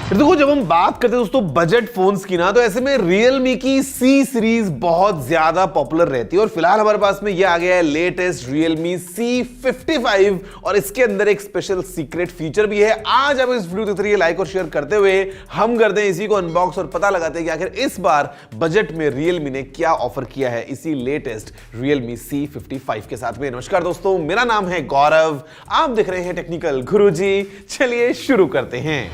फिर देखो, जब हम बात करते हैं दोस्तों बजट फोन्स की ना, तो ऐसे में Realme की C सीरीज बहुत ज्यादा पॉपुलर रहती है। और फिलहाल हमारे पास में ये आ गया है लेटेस्ट Realme C55 और इसके अंदर एक स्पेशल सीक्रेट फीचर भी है। आज आप इस वीडियो देखते रहिए, लाइक और शेयर करते हुए हम करते हैं इसी को अनबॉक्स और पता लगाते हैं कि आखिर इस बार बजट में Realme ने क्या ऑफर किया है इसी लेटेस्ट Realme C55 के साथ में। नमस्कार दोस्तों, मेरा नाम है गौरव, आप देख रहे हैं टेक्निकल गुरुजी। चलिए शुरू करते हैं।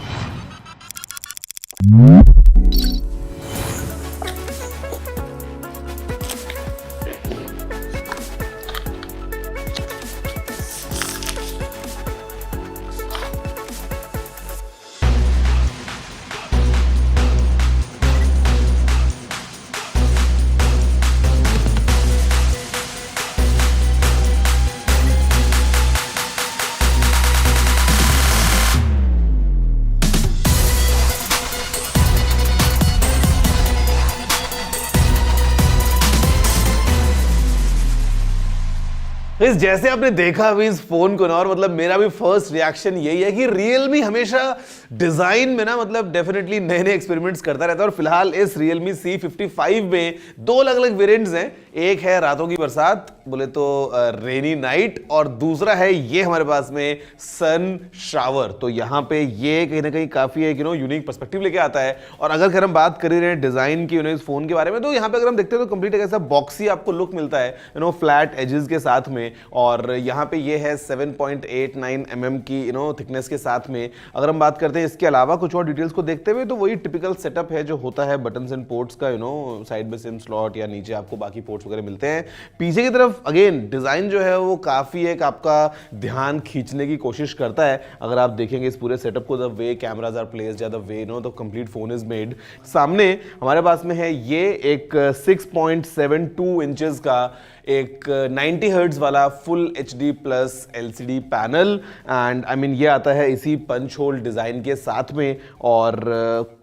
जैसे आपने देखा अभी इस फोन को ना, और मतलब मेरा भी फर्स्ट रिएक्शन यही है कि Realme हमेशा डिजाइन में ना मतलब डेफिनेटली नए नए एक्सपेरिमेंट्स करता रहता है। और फिलहाल इस Realme C55 में दो अलग अलग वेरिएंट्स हैं। एक है रातों की बरसात, बोले तो रेनी नाइट, और दूसरा है ये हमारे पास में सन शावर। तो यहाँ पे ये कहीं ना कहीं काफी एक यूनिक पर्सपेक्टिव लेके आता है। और अगर हम बात कर रहे हैं डिजाइन की इस फोन के बारे में, तो यहाँ पे अगर हम देखते हैं तो कंप्लीट एक ऐसा बॉक्सी आपको लुक मिलता है फ्लैट एजेस के साथ में। और यहाँ पे ये है 7.89 mm की थिकनेस के साथ में। अगर हम बात करते हैं इसके अलावा कुछ और डिटेल्स को देखते हुए, तो वही टिपिकल सेटअप है जो होता है बटन्स एंड पोर्ट्स का, साइड में सिम स्लॉट या नीचे आपको बाकी पोर्ट्स वगैरह मिलते हैं। पीछे की तरफ अगेन डिजाइन जो है वो काफी एक आपका ध्यान खींचने की कोशिश करता है। अगर आप देखेंगे इस पूरे सेटअप को, the way cameras are placed या the way the complete phone is made. सामने हमारे पास में है ये एक 6.72 इंचेस का एक 90 हर्ट्ज वाला full HD plus LCD panel. And I mean ये आता है इसी पंच होल डिजाइन के साथ में। और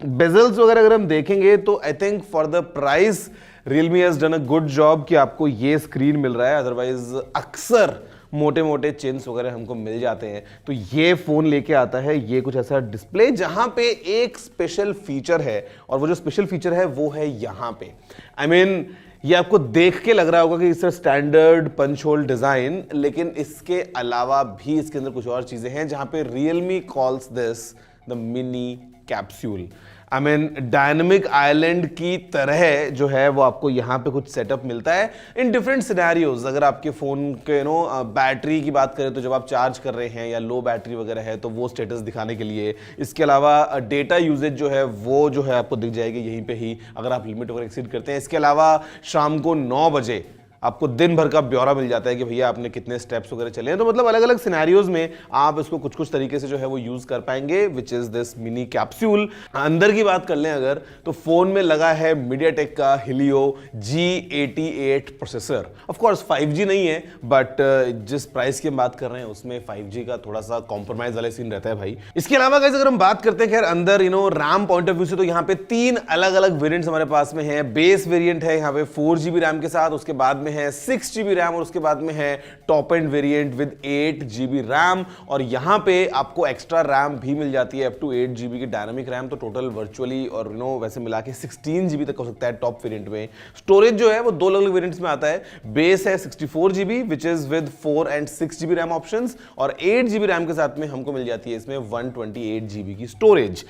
बेजल्स वगैरह अगर हम देखेंगे तो I think for the price Realme has done a good job कि आपको ये स्क्रीन मिल रहा है। अदरवाइज अक्सर मोटे मोटे चिन्स वगैरह हमको मिल जाते हैं। तो ये फोन लेके आता है ये कुछ ऐसा डिस्प्ले जहां पे एक स्पेशल फीचर है, और वो जो स्पेशल फीचर है वो है यहां पे। आई मीन ये आपको देख के लग रहा होगा कि इसका स्टैंडर्ड पंच होल डिजाइन, लेकिन इसके अलावा भी इसके अंदर कुछ और चीजें हैं जहां पे Realme calls this the mini capsule. I mean dynamic island की तरह जो है वो आपको यहाँ पे कुछ सेटअप मिलता है इन डिफरेंट सिनेरियोज। अगर आपके फोन के बैटरी की बात करें तो जब आप चार्ज कर रहे हैं या लो बैटरी वगैरह है तो वो स्टेटस दिखाने के लिए। इसके अलावा डेटा यूजेज जो है वो जो है आपको दिख जाएगी यहीं पे ही अगर आप लिमिट वगैरह एक्सीड करते हैं। इसके अलावा शाम को 9 बजे आपको दिन भर का ब्यौरा मिल जाता है कि भैया आपने कितने स्टेप्स वगैरह चले हैं। तो मतलब अलग अलग सिनेरियोज में आप इसको कुछ कुछ तरीके से जो है वो यूज कर पाएंगे, which is this mini capsule. अंदर की बात कर लें अगर, तो फोन में लगा है MediaTek का Helio G88 processor. Of course 5G नहीं है, बट जिस प्राइस की हम बात कर रहे हैं उसमें 5G का थोड़ा सा कॉम्प्रोमाइज वाला सीन रहता है भाई। इसके अलावा गाइस अगर हम बात करते हैं खैर अंदर रैम पॉइंट ऑफ व्यू से, तो यहाँ पे 3 अलग अलग वेरिएंट्स हमारे पास में है। बेस वेरिएंट है यहाँ पे 4GB रैम के साथ, उसके बाद है 6GB रैम, और उसके बाद में है top end variant with 8GB RAM. और यहां पे आपको एक्स्ट्रा रैम भी मिल जाती है अप टू 8GB की डायनामिक रैम। तो टोटल वर्चुअली और वैसे मिला के 16GB तक हो सकता है टॉप वेरिएंट में। स्टोरेज जो है वो दो अलग वेरिएंट्स में आता है। बेस है 64GB which is with 4 and 6GB RAM options, और 8GB रैम के साथ में हमको मिल जाती है इसमें 128GB की स्टोरेज।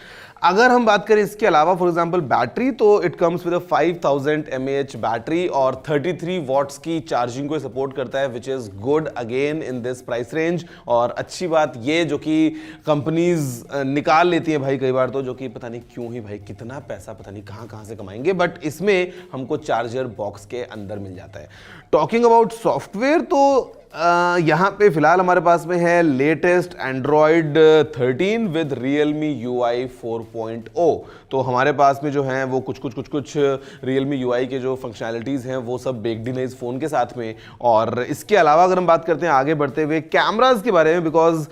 अगर हम बात करें इसके अलावा फॉर एग्जांपल बैटरी, तो it comes with a 5000 mAh battery और 33 वॉट्स की चार्जिंग को सपोर्ट करता है, which is good again in this price range. और अच्छी बात ये जो कि कंपनीज निकाल लेती है भाई कई बार, तो जो कि पता नहीं क्यों ही भाई कितना पैसा पता नहीं कहां से कमाएंगे, बट इसमें हमको चार्जर बॉक्स के अंदर मिल जाता है। टॉकिंग अबाउट सॉफ्टवेयर, तो यहाँ पे फिलहाल हमारे पास में है latest Android 13 with Realme UI 4.0। तो हमारे पास में जो है वो कुछ Realme UI के जो फंक्शनैलिटीज हैं वो सब बेक्ड इन इस फोन के साथ में। और इसके अलावा अगर हम बात करते हैं आगे बढ़ते हुए कैमराज के बारे में, बिकॉज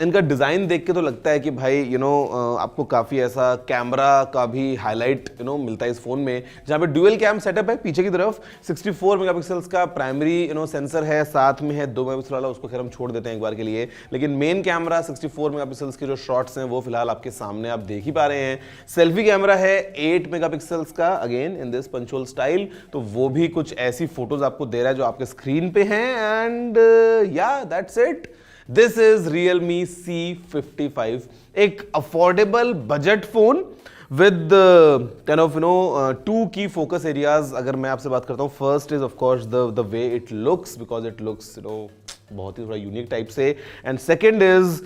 इनका डिजाइन देख के तो लगता है कि भाई आपको काफी ऐसा कैमरा का भी हाईलाइट मिलता है इस फोन में, जहाँ पे ड्यूअल कैम सेटअप है। पीछे की तरफ 64 मेगापिक्सल्स का प्राइमरी सेंसर है, साथ साथ में है 2 मेगापिक्सल वाला, उसको खैर हम छोड़ देते हैं एक बार के लिए, लेकिन मेन कैमरा 64 मेगापिक्सल्स के जो शॉट्स हैं वो फिलहाल आपके सामने आप देख ही पा रहे हैं। सेल्फी कैमरा है 8 मेगापिक्सल्स का, again in this punctual style, तो वो भी कुछ ऐसी फोटोज आपको दे रहा है जो आपके स्क्रीन पे हैं। एंड या that's it, this is Realme C55, एक affordable budget phone with kind of two key focus areas। अगर मैं आपसे बात करता हूँ, first is of course the way it looks, because it looks बहुत ही थोड़ा यूनिक टाइप से, एंड सेकंड इज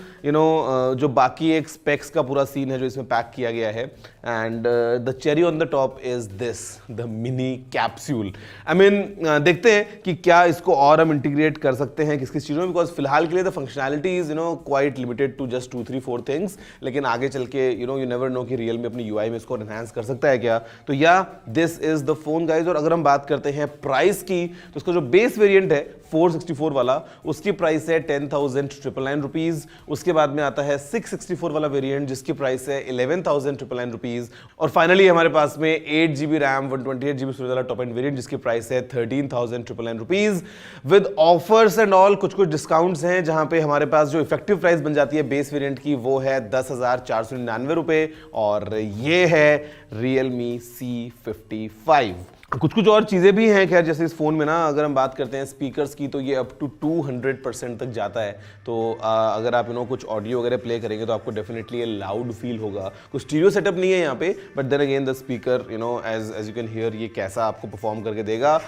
जो बाकी एक स्पेक्स का पूरा सीन है जो इसमें पैक किया गया है, and the cherry on the top is this, the mini capsule. I mean देखते हैं कि क्या इसको और हम इंटीग्रेट कर सकते हैं किस किस चीज़ों में, बिकॉज फिलहाल के लिए the functionality is quite limited to just 2-3-4 things, लेकिन आगे चल के यू नेवर नो कि Realme अपनी यूआई में इसको एनहांस कर सकता है क्या। तो या this is the phone guys. और अगर हम बात करते हैं प्राइस की, तो इसका जो बेस वेरिएंट है 464 वाला, उसकी प्राइस है 10,999 रुपीज। उसके बाद में आता है 664 वाला वेरिएंट जिसकी प्राइस है 11,999 रुपीज। और फाइनली हमारे पास में 8GB रैम 128GB स्टोरेज वाला टॉप एंड वेरिएंट जिसकी प्राइस है 13,999 rupees. With offers and all कुछ कुछ डिस्काउंट्स हैं, जहां पे हमारे पास जो इफेक्टिव प्राइस बन जाती है बेस वेरिएंट की वो है 10,499 रुपए, और ये है Realme C55। कुछ कुछ और चीज़ें भी हैं खैर, जैसे इस फ़ोन में ना अगर हम बात करते हैं स्पीकर्स की, तो ये अप टू 200% तक जाता है। तो अगर आप कुछ ऑडियो वगैरह प्ले करेंगे तो आपको डेफिनेटली ये लाउड फील होगा। कुछ स्टीरियो सेटअप नहीं है यहाँ पे, but then again the speaker as you can hear ये कैसा आपको परफॉर्म करके देगा।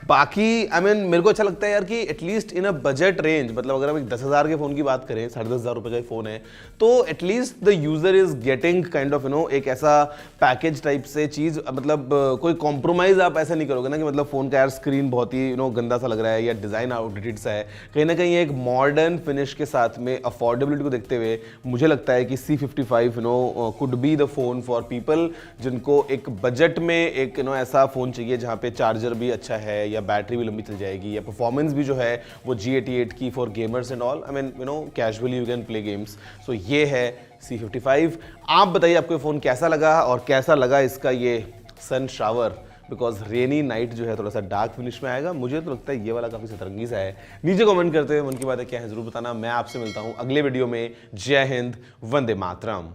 बाकी आई मीन मेरे को अच्छा लगता है यार कि at least in a budget range, मतलब अगर हम एक 10,000 के फोन की बात करें, 10,500 रुपए का फोन है, तो at least the user is getting kind of एक ऐसा पैकेज टाइप से चीज, मतलब कोई कॉम्प्रोमाइज आप ऐसा नहीं करोगे ना कि मतलब फोन का यार स्क्रीन बहुत ही गंदा सा लग रहा है या डिजाइन आउटडेटेड सा है। कहीं ना कहीं एक मॉडर्न फिनिश के साथ में अफोर्डेबिलिटी को देखते हुए मुझे लगता है कि C55 could be the phone for people जिनको एक बजट में एक ऐसा फोन चाहिए जहाँ पे चार्जर भी अच्छा है या बैटरी भी लंबी चल जाएगी या परफॉर्मेंस भी जो है वो G88 की for gamers and all. I mean casually you can play games. So ये है C55। आप बताइए आपको ये फोन कैसा लगा और कैसा लगा इसका ये सन शावर, बिकॉज रेनी नाइट जो है थोड़ा सा डार्क फिनिश में आएगा। मुझे तो लगता है ये वाला काफी सतरंगी सा है। नीचे कमेंट करते हुए मन की बात है क्या है जरूर बताना। मैं आपसे मिलता हूं अगले वीडियो में। जय हिंद, वंदे मातरम।